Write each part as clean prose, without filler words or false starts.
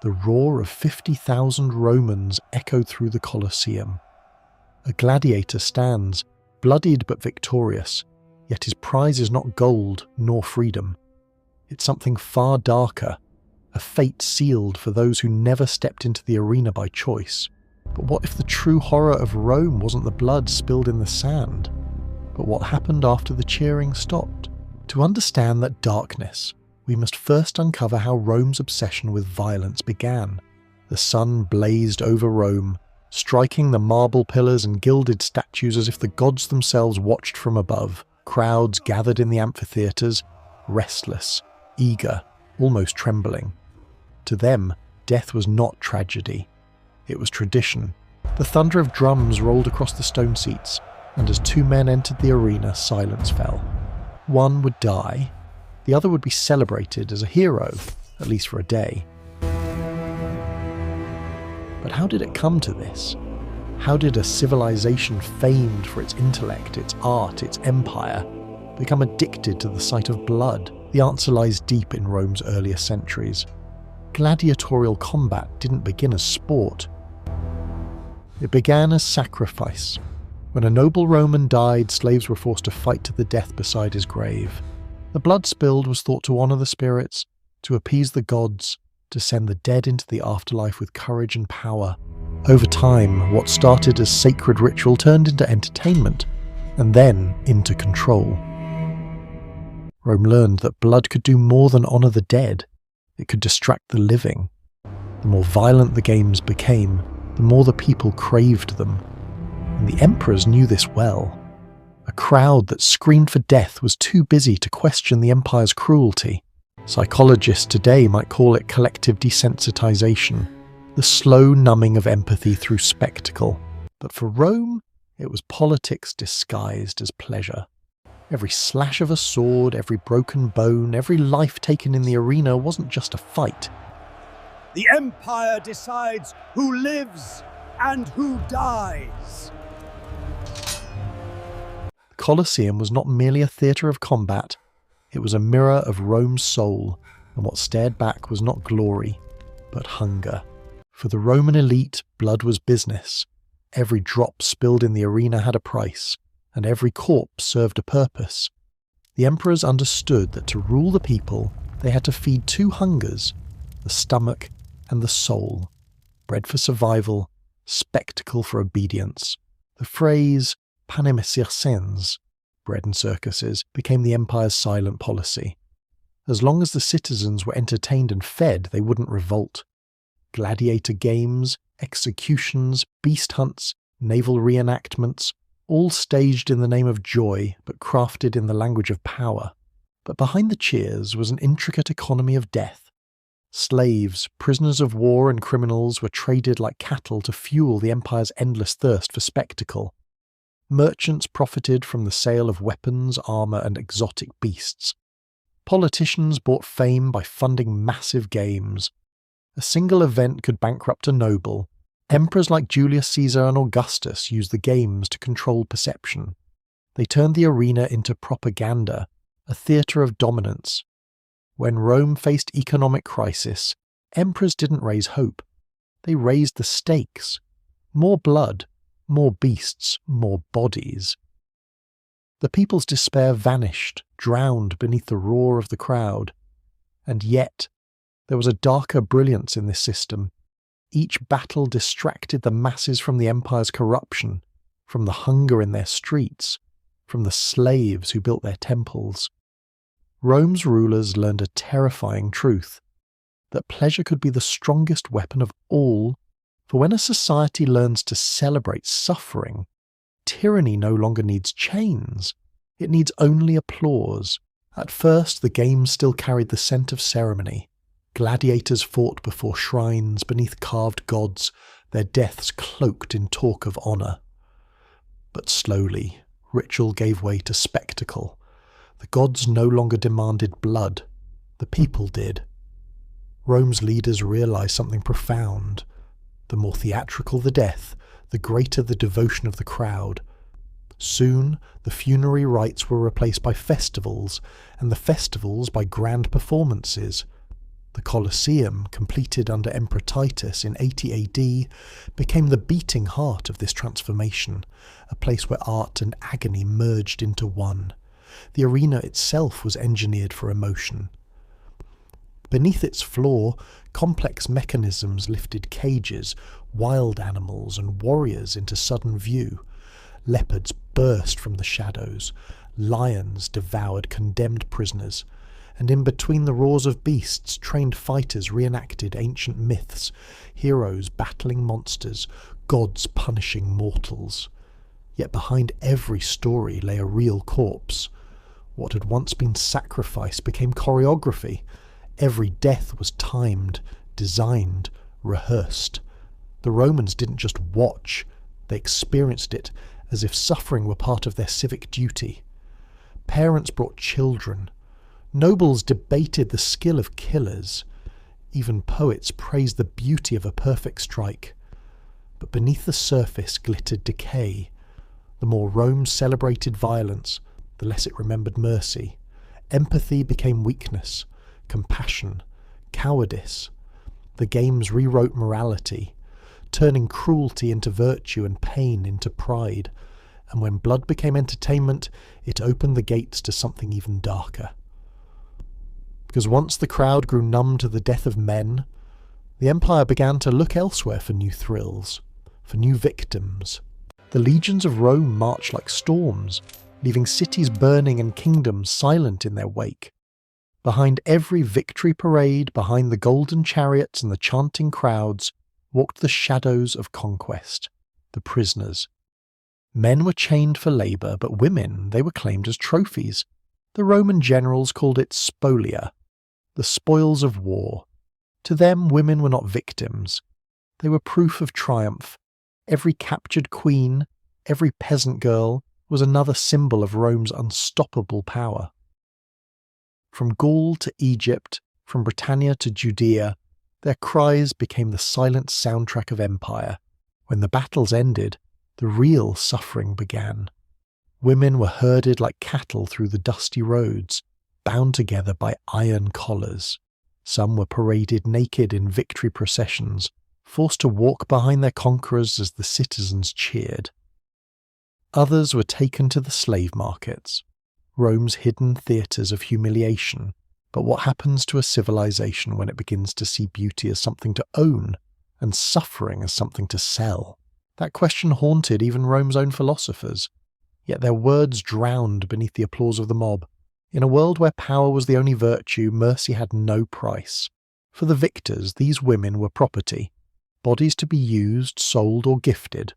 The roar of 50,000 Romans echoed through the Colosseum. A gladiator stands, bloodied but victorious, yet his prize is not gold nor freedom. It's something far darker, a fate sealed for those who never stepped into the arena by choice. But what if the true horror of Rome wasn't the blood spilled in the sand, but what happened after the cheering stopped? To understand that darkness, we must first uncover how Rome's obsession with violence began. The sun blazed over Rome, striking the marble pillars and gilded statues as if the gods themselves watched from above. Crowds gathered in the amphitheatres, restless, eager, almost trembling. To them, death was not tragedy. It was tradition. The thunder of drums rolled across the stone seats, and as two men entered the arena, silence fell. One would die, the other would be celebrated as a hero, at least for a day. But how did it come to this? How did a civilization famed for its intellect, its art, its empire, become addicted to the sight of blood? The answer lies deep in Rome's earlier centuries. Gladiatorial combat didn't begin as sport. It began as sacrifice. When a noble Roman died, slaves were forced to fight to the death beside his grave. The blood spilled was thought to honour the spirits, to appease the gods, to send the dead into the afterlife with courage and power. Over time, what started as sacred ritual turned into entertainment, and then into control. Rome learned that blood could do more than honour the dead. It could distract the living. The more violent the games became, the more the people craved them. And the emperors knew this well. A crowd that screamed for death was too busy to question the empire's cruelty. Psychologists today might call it collective desensitization, the slow numbing of empathy through spectacle. But for Rome, it was politics disguised as pleasure. Every slash of a sword, every broken bone, every life taken in the arena wasn't just a fight. The Empire decides who lives and who dies. The Colosseum was not merely a theatre of combat, it was a mirror of Rome's soul, and what stared back was not glory, but hunger. For the Roman elite, blood was business. Every drop spilled in the arena had a price, and every corpse served a purpose. The emperors understood that to rule the people, they had to feed two hungers, the stomach and the soul. Bread for survival, spectacle for obedience. The phrase panem et circenses, bread and circuses, became the empire's silent policy. As long as the citizens were entertained and fed, they wouldn't revolt. Gladiator games, executions, beast hunts, naval reenactments, all staged in the name of joy, but crafted in the language of power. But behind the cheers was an intricate economy of death. Slaves, prisoners of war and criminals were traded like cattle to fuel the empire's endless thirst for spectacle. Merchants profited from the sale of weapons, armour and exotic beasts. Politicians bought fame by funding massive games. A single event could bankrupt a noble. Emperors like Julius Caesar and Augustus used the games to control perception. They turned the arena into propaganda, a theatre of dominance. When Rome faced economic crisis, emperors didn't raise hope. They raised the stakes. More blood, more beasts, more bodies. The people's despair vanished, drowned beneath the roar of the crowd. And yet, there was a darker brilliance in this system. Each battle distracted the masses from the empire's corruption, from the hunger in their streets, from the slaves who built their temples. Rome's rulers learned a terrifying truth, that pleasure could be the strongest weapon of all, for when a society learns to celebrate suffering, tyranny no longer needs chains, it needs only applause. At first, the games still carried the scent of ceremony. Gladiators fought before shrines beneath carved gods, their deaths cloaked in talk of honour. But slowly, ritual gave way to spectacle. The gods no longer demanded blood, the people did. Rome's leaders realised something profound. The more theatrical the death, the greater the devotion of the crowd. Soon, the funerary rites were replaced by festivals, and the festivals by grand performances. The Colosseum, completed under Emperor Titus in 80 AD, became the beating heart of this transformation, a place where art and agony merged into one. The arena itself was engineered for emotion. Beneath its floor, complex mechanisms lifted cages, wild animals and warriors into sudden view. Leopards burst from the shadows, lions devoured condemned prisoners, and in between the roars of beasts, trained fighters reenacted ancient myths, heroes battling monsters, gods punishing mortals. Yet behind every story lay a real corpse. What had once been sacrifice became choreography. Every death was timed, designed, rehearsed. The Romans didn't just watch, they experienced it as if suffering were part of their civic duty. Parents brought children. Nobles debated the skill of killers. Even poets praised the beauty of a perfect strike. But beneath the surface glittered decay. The more Rome celebrated violence, the less it remembered mercy. Empathy became weakness, compassion, cowardice. The games rewrote morality, turning cruelty into virtue and pain into pride. And when blood became entertainment, it opened the gates to something even darker. Because once the crowd grew numb to the death of men, the Empire began to look elsewhere for new thrills, for new victims. The legions of Rome marched like storms, leaving cities burning and kingdoms silent in their wake. Behind every victory parade, behind the golden chariots and the chanting crowds, walked the shadows of conquest, the prisoners. Men were chained for labour, but women, they were claimed as trophies. The Roman generals called it spolia, the spoils of war. To them, women were not victims. They were proof of triumph. Every captured queen, every peasant girl, was another symbol of Rome's unstoppable power. From Gaul to Egypt, from Britannia to Judea, their cries became the silent soundtrack of empire. When the battles ended, the real suffering began. Women were herded like cattle through the dusty roads, bound together by iron collars. Some were paraded naked in victory processions, forced to walk behind their conquerors as the citizens cheered. Others were taken to the slave markets, Rome's hidden theatres of humiliation. But what happens to a civilization when it begins to see beauty as something to own and suffering as something to sell? That question haunted even Rome's own philosophers, yet their words drowned beneath the applause of the mob. In a world where power was the only virtue, mercy had no price. For the victors, these women were property, bodies to be used, sold, or gifted.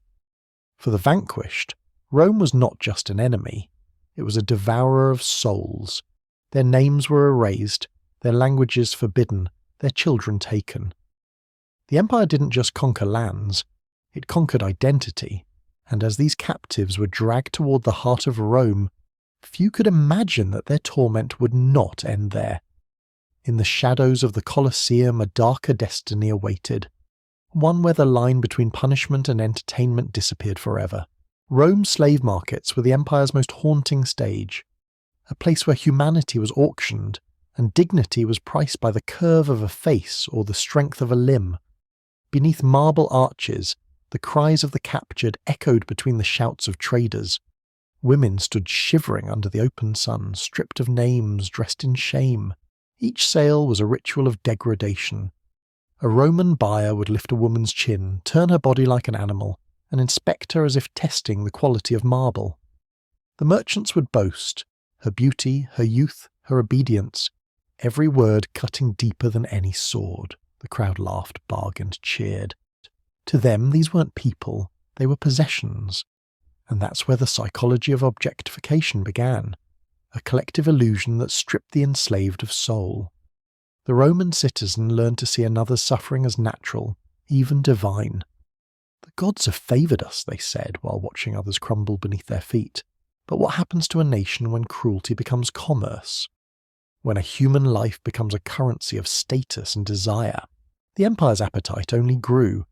For the vanquished, Rome was not just an enemy, it was a devourer of souls. Their names were erased, their languages forbidden, their children taken. The empire didn't just conquer lands, it conquered identity, and as these captives were dragged toward the heart of Rome, few could imagine that their torment would not end there. In the shadows of the Colosseum, a darker destiny awaited, one where the line between punishment and entertainment disappeared forever. Rome's slave markets were the empire's most haunting stage, a place where humanity was auctioned and dignity was priced by the curve of a face or the strength of a limb. Beneath marble arches, the cries of the captured echoed between the shouts of traders. Women stood shivering under the open sun, stripped of names, dressed in shame. Each sale was a ritual of degradation. A Roman buyer would lift a woman's chin, turn her body like an animal, and inspect her as if testing the quality of marble. The merchants would boast, her beauty, her youth, her obedience, every word cutting deeper than any sword. The crowd laughed, bargained, cheered. To them, these weren't people, they were possessions. And that's where the psychology of objectification began, a collective illusion that stripped the enslaved of soul. The Roman citizen learned to see another's suffering as natural, even divine. The gods have favoured us, they said, while watching others crumble beneath their feet. But what happens to a nation when cruelty becomes commerce? When a human life becomes a currency of status and desire? The empire's appetite only grew.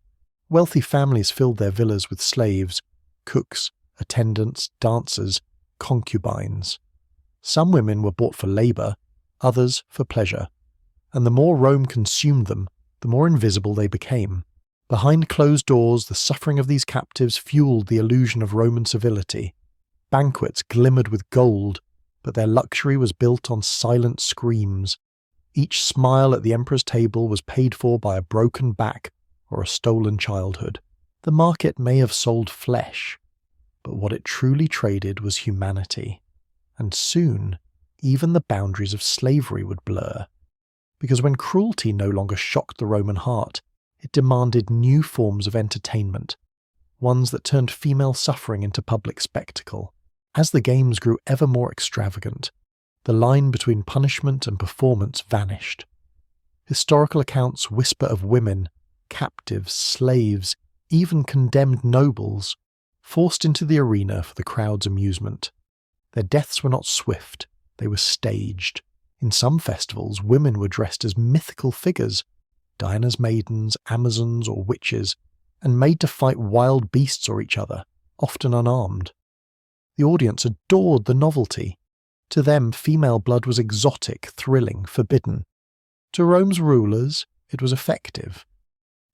Wealthy families filled their villas with slaves, cooks, attendants, dancers, concubines. Some women were bought for labour, others for pleasure. and the more Rome consumed them, the more invisible they became. Behind closed doors, the suffering of these captives fueled the illusion of Roman civility. Banquets glimmered with gold, but their luxury was built on silent screams. Each smile at the emperor's table was paid for by a broken back or a stolen childhood. The market may have sold flesh, but what it truly traded was humanity. And soon, even the boundaries of slavery would blur. Because when cruelty no longer shocked the Roman heart, it demanded new forms of entertainment, ones that turned female suffering into public spectacle. As the games grew ever more extravagant, the line between punishment and performance vanished. Historical accounts whisper of women, captives, slaves, even condemned nobles, forced into the arena for the crowd's amusement. Their deaths were not swift, they were staged. In some festivals, women were dressed as mythical figures, Diana's maidens, Amazons, or witches, and made to fight wild beasts or each other, often unarmed. The audience adored the novelty. To them, female blood was exotic, thrilling, forbidden. To Rome's rulers, it was effective.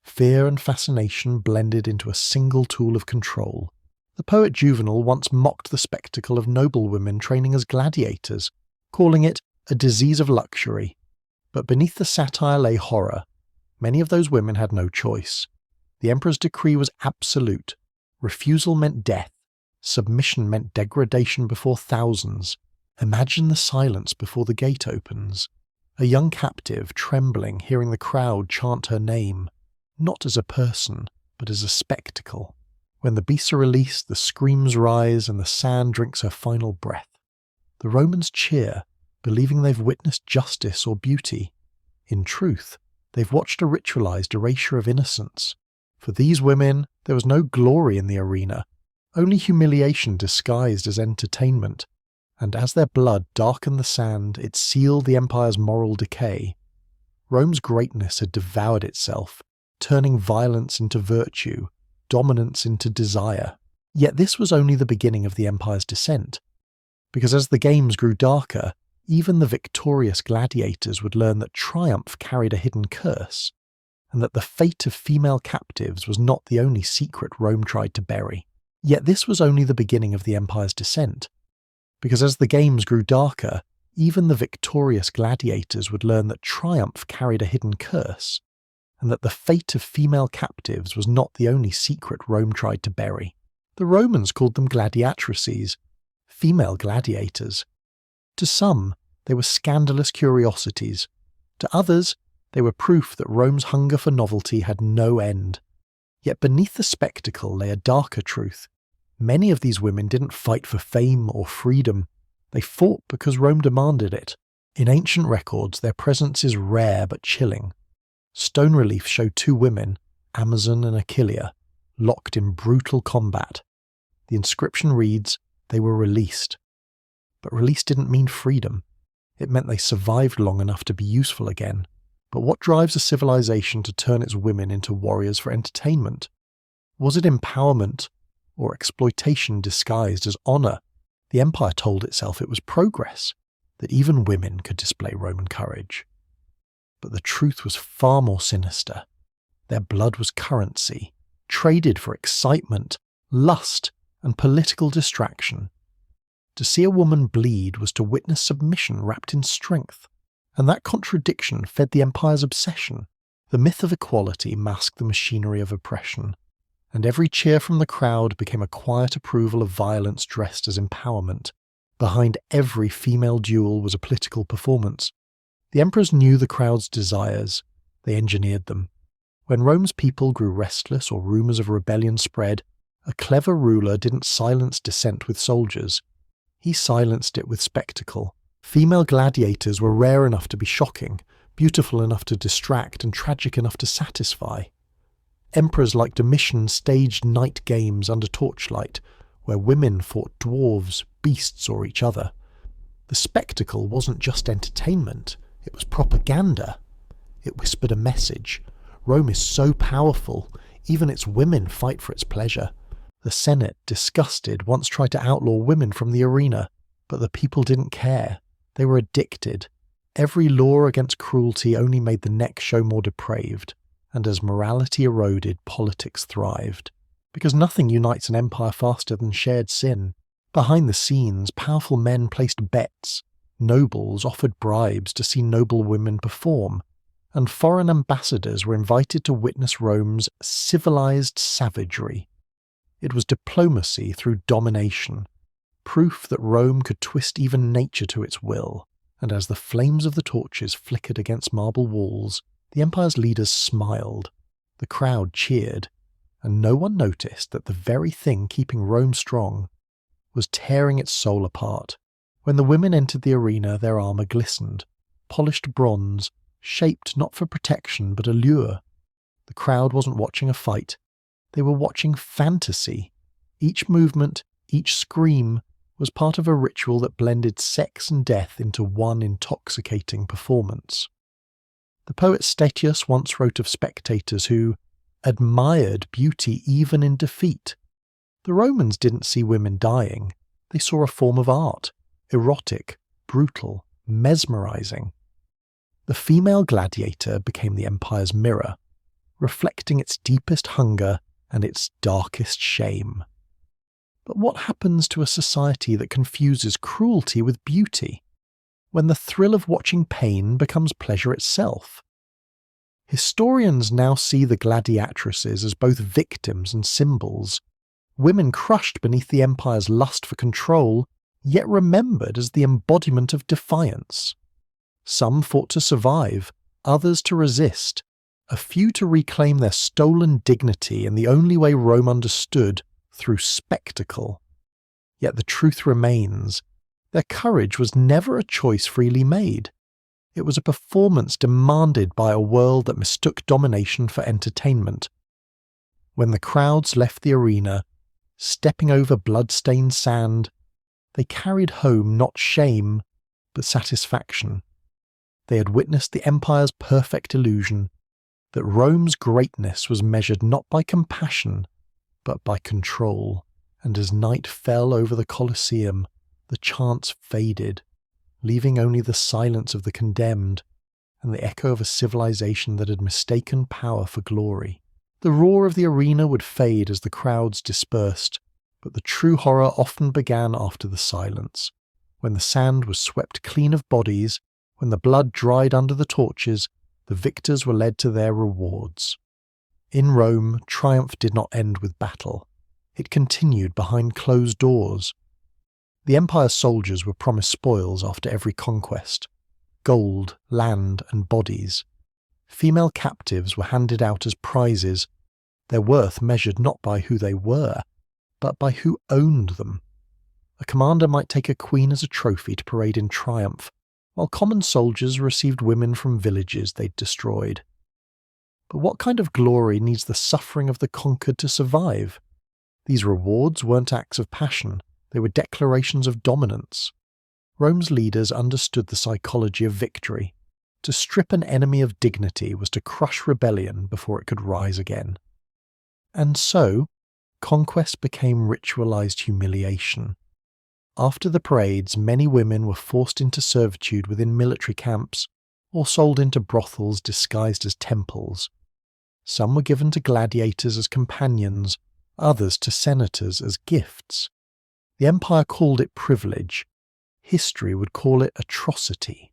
Fear and fascination blended into a single tool of control. The poet Juvenal once mocked the spectacle of noble women training as gladiators, calling it a disease of luxury. But beneath the satire lay horror. Many of those women had no choice. The emperor's decree was absolute. Refusal meant death. Submission meant degradation before thousands. Imagine the silence before the gate opens. A young captive, trembling, hearing the crowd chant her name, not as a person, but as a spectacle. When the beasts are released, the screams rise and the sand drinks her final breath. The Romans cheer, believing they've witnessed justice or beauty. In truth, they've watched a ritualized erasure of innocence. For these women, there was no glory in the arena, only humiliation disguised as entertainment. And as their blood darkened the sand, it sealed the empire's moral decay. Rome's greatness had devoured itself, turning violence into virtue, dominance into desire. Yet this was only the beginning of the empire's descent. Because as the games grew darker, even the victorious gladiators would learn that triumph carried a hidden curse, and that the fate of female captives was not the only secret Rome tried to bury. Yet this was only the beginning of the empire's descent. Because as the games grew darker, even the victorious gladiators would learn that triumph carried a hidden curse, and that the fate of female captives was not the only secret Rome tried to bury. The Romans called them gladiatrices, female gladiators. To some, they were scandalous curiosities. To others, they were proof that Rome's hunger for novelty had no end. Yet beneath the spectacle lay a darker truth. Many of these women didn't fight for fame or freedom. They fought because Rome demanded it. In ancient records, their presence is rare but chilling. Stone reliefs show two women, Amazon and Achillea, locked in brutal combat. The inscription reads, "They were released." But release didn't mean freedom. It meant they survived long enough to be useful again. But what drives a civilization to turn its women into warriors for entertainment? Was it empowerment or exploitation disguised as honor? The empire told itself it was progress, that even women could display Roman courage. But the truth was far more sinister. Their blood was currency, traded for excitement, lust, and political distraction. To see a woman bleed was to witness submission wrapped in strength, and that contradiction fed the empire's obsession. The myth of equality masked the machinery of oppression, and every cheer from the crowd became a quiet approval of violence dressed as empowerment. Behind every female duel was a political performance. The emperors knew the crowd's desires. They engineered them. When Rome's people grew restless or rumours of rebellion spread, a clever ruler didn't silence dissent with soldiers. He silenced it with spectacle. Female gladiators were rare enough to be shocking, beautiful enough to distract, and tragic enough to satisfy. Emperors like Domitian staged night games under torchlight, where women fought dwarves, beasts, or each other. The spectacle wasn't just entertainment, it was propaganda. It whispered a message. Rome is so powerful, even its women fight for its pleasure. The Senate, disgusted, once tried to outlaw women from the arena, but the people didn't care. They were addicted. Every law against cruelty only made the next show more depraved, and as morality eroded, politics thrived. Because nothing unites an empire faster than shared sin. Behind the scenes, powerful men placed bets, nobles offered bribes to see noble women perform, and foreign ambassadors were invited to witness Rome's civilized savagery. It was diplomacy through domination, proof that Rome could twist even nature to its will, and as the flames of the torches flickered against marble walls, the empire's leaders smiled, the crowd cheered, and no one noticed that the very thing keeping Rome strong was tearing its soul apart. When the women entered the arena, their armour glistened, polished bronze, shaped not for protection but allure. The crowd wasn't watching a fight, they were watching fantasy. Each movement, each scream, was part of a ritual that blended sex and death into one intoxicating performance. The poet Statius once wrote of spectators who admired beauty even in defeat. The Romans didn't see women dying, they saw a form of art, erotic, brutal, mesmerizing. The female gladiator became the empire's mirror, reflecting its deepest hunger and its darkest shame. But what happens to a society that confuses cruelty with beauty, when the thrill of watching pain becomes pleasure itself? Historians now see the gladiatrices as both victims and symbols, women crushed beneath the empire's lust for control, yet remembered as the embodiment of defiance. Some fought to survive, others to resist, a few to reclaim their stolen dignity in the only way Rome understood, through spectacle. Yet the truth remains, their courage was never a choice freely made. It was a performance demanded by a world that mistook domination for entertainment. When the crowds left the arena, stepping over blood-stained sand, they carried home not shame, but satisfaction. They had witnessed the empire's perfect illusion, that Rome's greatness was measured not by compassion, but by control. And as night fell over the Colosseum, the chants faded, leaving only the silence of the condemned and the echo of a civilization that had mistaken power for glory. The roar of the arena would fade as the crowds dispersed, but the true horror often began after the silence, when the sand was swept clean of bodies, when the blood dried under the torches, the victors were led to their rewards. In Rome, triumph did not end with battle. It continued behind closed doors. The empire's soldiers were promised spoils after every conquest: gold, land, and bodies. Female captives were handed out as prizes, their worth measured not by who they were, but by who owned them. A commander might take a queen as a trophy to parade in triumph, while common soldiers received women from villages they'd destroyed. But what kind of glory needs the suffering of the conquered to survive? These rewards weren't acts of passion, they were declarations of dominance. Rome's leaders understood the psychology of victory. To strip an enemy of dignity was to crush rebellion before it could rise again. And so, conquest became ritualized humiliation. After the parades, many women were forced into servitude within military camps, or sold into brothels disguised as temples. Some were given to gladiators as companions, others to senators as gifts. The empire called it privilege. History would call it atrocity.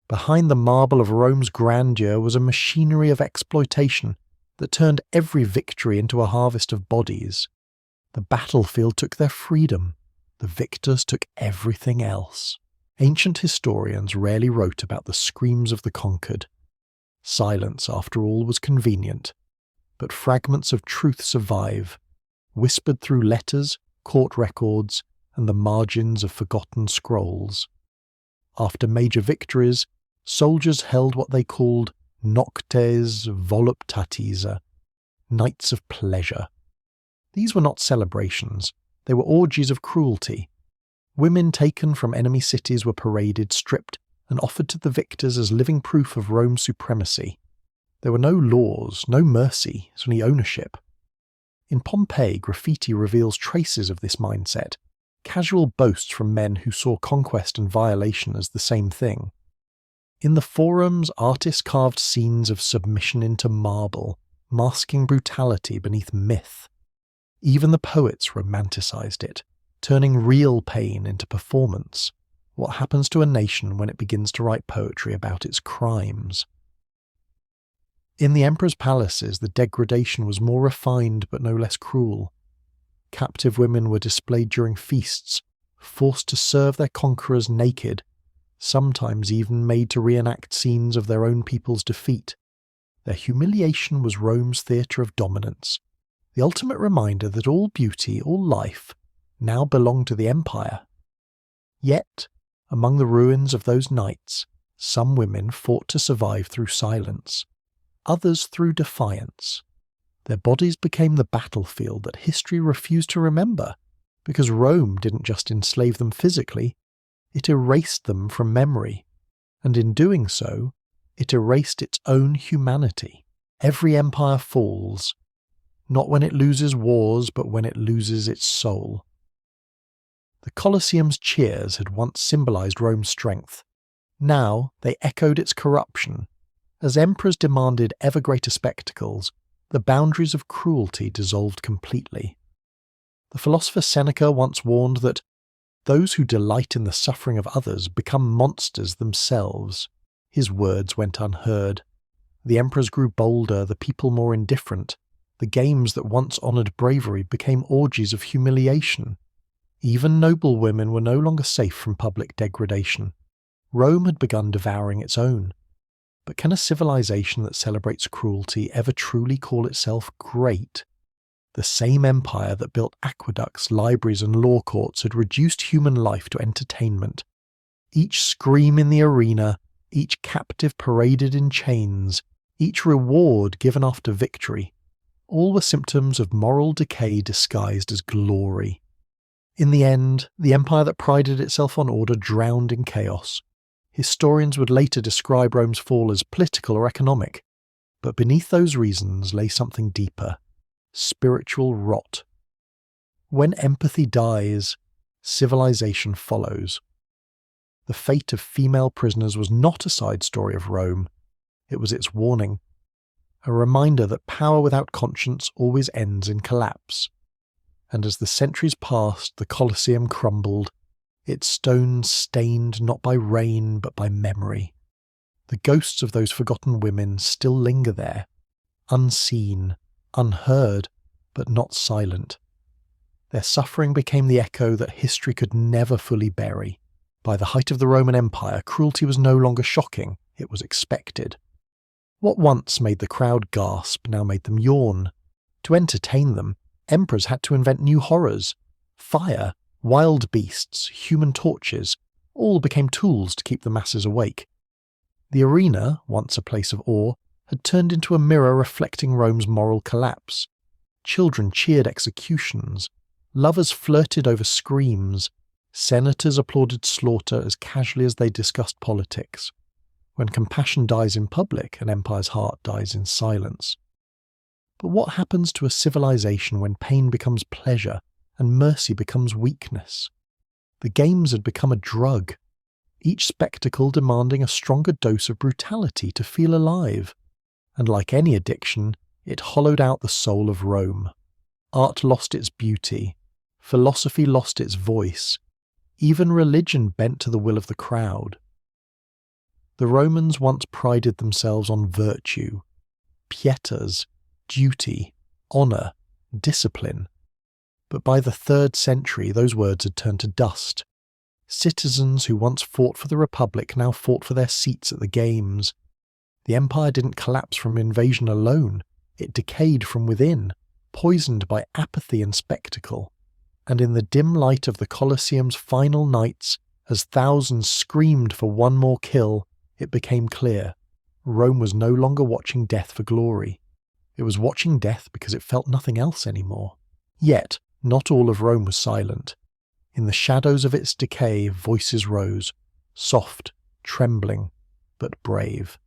Behind the marble of Rome's grandeur was a machinery of exploitation that turned every victory into a harvest of bodies. The battlefield took their freedom. The victors took everything else. Ancient historians rarely wrote about the screams of the conquered. Silence, after all, was convenient, but fragments of truth survive, whispered through letters, court records, and the margins of forgotten scrolls. After major victories, soldiers held what they called noctes voluptates, nights of pleasure. These were not celebrations, they were orgies of cruelty. Women taken from enemy cities were paraded, stripped, and offered to the victors as living proof of Rome's supremacy. There were no laws, no mercy, only ownership. In Pompeii, graffiti reveals traces of this mindset, casual boasts from men who saw conquest and violation as the same thing. In the forums, artists carved scenes of submission into marble, masking brutality beneath myth. Even the poets romanticized it, turning real pain into performance. What happens to a nation when it begins to write poetry about its crimes? In the emperor's palaces, the degradation was more refined but no less cruel. Captive women were displayed during feasts, forced to serve their conquerors naked, sometimes even made to reenact scenes of their own people's defeat. Their humiliation was Rome's theatre of dominance, the ultimate reminder that all beauty, all life, now belonged to the empire. Yet, among the ruins of those nights, some women fought to survive through silence, others through defiance. Their bodies became the battlefield that history refused to remember, because Rome didn't just enslave them physically, it erased them from memory, and in doing so, it erased its own humanity. Every empire falls, not when it loses wars, but when it loses its soul. The Colosseum's cheers had once symbolized Rome's strength. Now they echoed its corruption. As emperors demanded ever greater spectacles, the boundaries of cruelty dissolved completely. The philosopher Seneca once warned that those who delight in the suffering of others become monsters themselves. His words went unheard. The emperors grew bolder, the people more indifferent. The games that once honoured bravery became orgies of humiliation. Even noble women were no longer safe from public degradation. Rome had begun devouring its own. But can a civilization that celebrates cruelty ever truly call itself great? The same empire that built aqueducts, libraries and law courts had reduced human life to entertainment. Each scream in the arena, each captive paraded in chains, each reward given after victory, all were symptoms of moral decay disguised as glory. In the end, the empire that prided itself on order drowned in chaos. Historians would later describe Rome's fall as political or economic, but beneath those reasons lay something deeper: spiritual rot. When empathy dies, civilization follows. The fate of female prisoners was not a side story of Rome, it was its warning, a reminder that power without conscience always ends in collapse. And as the centuries passed, the Colosseum crumbled, its stones stained not by rain but by memory. The ghosts of those forgotten women still linger there, unseen, unheard, but not silent. Their suffering became the echo that history could never fully bury. By the height of the Roman Empire, cruelty was no longer shocking, it was expected. What once made the crowd gasp now made them yawn. To entertain them, emperors had to invent new horrors. Fire, wild beasts, human torches, all became tools to keep the masses awake. The arena, once a place of awe, had turned into a mirror reflecting Rome's moral collapse. Children cheered executions, lovers flirted over screams, senators applauded slaughter as casually as they discussed politics. When compassion dies in public, an empire's heart dies in silence. But what happens to a civilization when pain becomes pleasure and mercy becomes weakness? The games had become a drug, each spectacle demanding a stronger dose of brutality to feel alive. And like any addiction, it hollowed out the soul of Rome. Art lost its beauty, philosophy lost its voice, even religion bent to the will of the crowd. The Romans once prided themselves on virtue, pietas, duty, honour, discipline. But by the 3rd century, those words had turned to dust. Citizens who once fought for the Republic now fought for their seats at the games. The empire didn't collapse from invasion alone, it decayed from within, poisoned by apathy and spectacle. And in the dim light of the Colosseum's final nights, as thousands screamed for one more kill, it became clear: Rome was no longer watching death for glory. It was watching death because it felt nothing else anymore. Yet, not all of Rome was silent. In the shadows of its decay, voices rose, soft, trembling, but brave.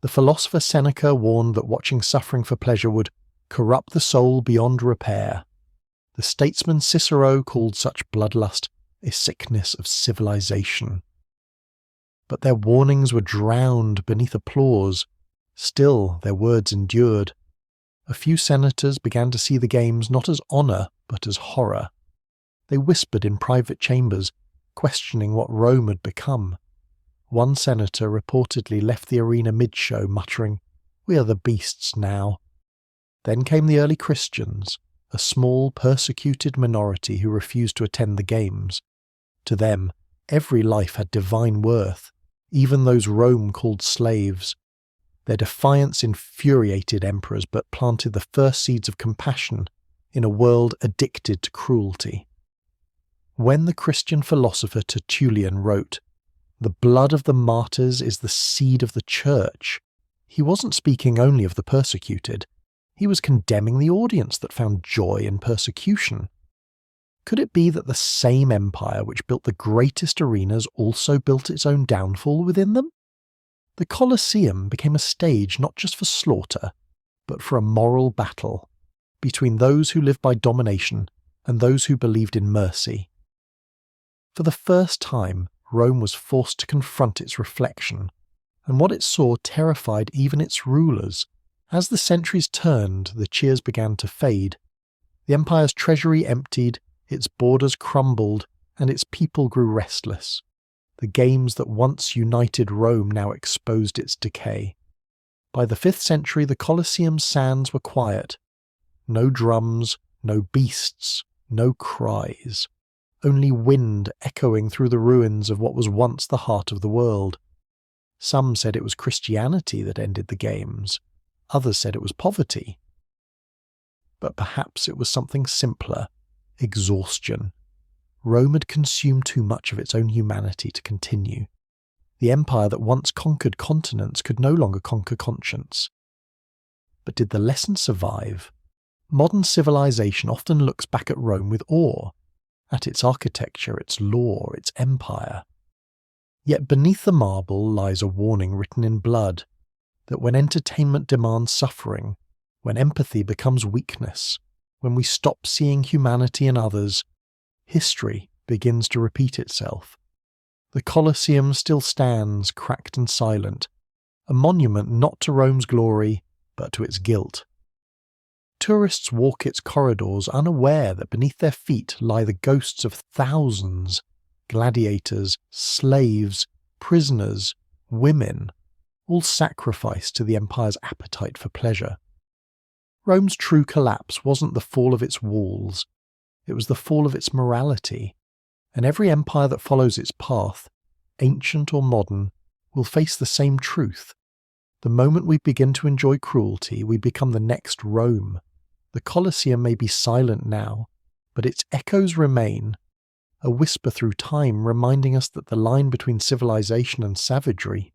The philosopher Seneca warned that watching suffering for pleasure would corrupt the soul beyond repair. The statesman Cicero called such bloodlust a sickness of civilization. But their warnings were drowned beneath applause. Still, their words endured. A few senators began to see the games not as honour, but as horror. They whispered in private chambers, questioning what Rome had become. One senator reportedly left the arena mid-show, muttering, "We are the beasts now." Then came the early Christians, a small, persecuted minority who refused to attend the games. To them, every life had divine worth, even those Rome called slaves. Their defiance infuriated emperors but planted the first seeds of compassion in a world addicted to cruelty. When the Christian philosopher Tertullian wrote, "The blood of the martyrs is the seed of the church," he wasn't speaking only of the persecuted. He was condemning the audience that found joy in persecution. Could it be that the same empire which built the greatest arenas also built its own downfall within them? The Colosseum became a stage not just for slaughter, but for a moral battle between those who lived by domination and those who believed in mercy. For the first time, Rome was forced to confront its reflection, and what it saw terrified even its rulers. As the centuries turned, the cheers began to fade. The empire's treasury emptied, its borders crumbled, and its people grew restless. The games that once united Rome now exposed its decay. By the 5th century, the Colosseum's sands were quiet. No drums, no beasts, no cries. Only wind echoing through the ruins of what was once the heart of the world. Some said it was Christianity that ended the games. Others said it was poverty. But perhaps it was something simpler: exhaustion. Rome had consumed too much of its own humanity to continue. The empire that once conquered continents could no longer conquer conscience. But did the lesson survive? Modern civilization often looks back at Rome with awe, at its architecture, its law, its empire. Yet beneath the marble lies a warning written in blood, that when entertainment demands suffering, when empathy becomes weakness, when we stop seeing humanity in others, history begins to repeat itself. The Colosseum still stands, cracked and silent, a monument not to Rome's glory, but to its guilt. Tourists walk its corridors unaware that beneath their feet lie the ghosts of thousands: gladiators, slaves, prisoners, women, all sacrificed to the empire's appetite for pleasure. Rome's true collapse wasn't the fall of its walls, it was the fall of its morality, and every empire that follows its path, ancient or modern, will face the same truth. The moment we begin to enjoy cruelty, we become the next Rome. The Colosseum may be silent now, but its echoes remain, a whisper through time reminding us that the line between civilization and savagery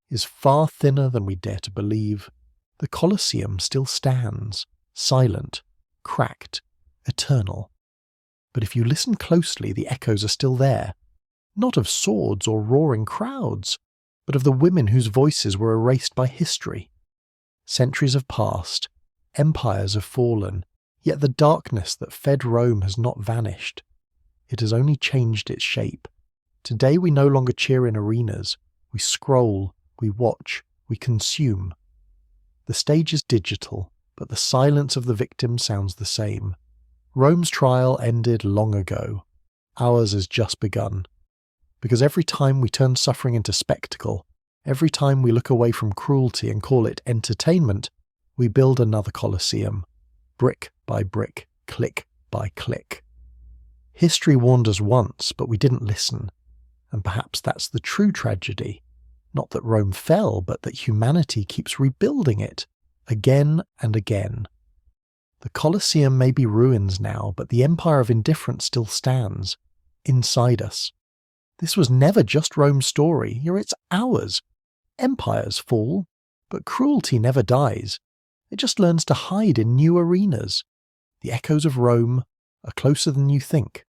is far thinner than we dare to believe. The Colosseum still stands, silent, cracked, eternal. But if you listen closely, the echoes are still there, not of swords or roaring crowds, but of the women whose voices were erased by history. Centuries have passed, empires have fallen, yet the darkness that fed Rome has not vanished. It has only changed its shape. Today we no longer cheer in arenas, we scroll, we watch, we consume. The stage is digital, but the silence of the victim sounds the same. Rome's trial ended long ago. Ours has just begun. Because every time we turn suffering into spectacle, every time we look away from cruelty and call it entertainment, we build another Colosseum, brick by brick, click by click. History warned us once, but we didn't listen. And perhaps that's the true tragedy. Not that Rome fell, but that humanity keeps rebuilding it, again and again. The Colosseum may be ruins now, but the empire of indifference still stands, inside us. This was never just Rome's story, it's ours. Empires fall, but cruelty never dies. It just learns to hide in new arenas. The echoes of Rome are closer than you think.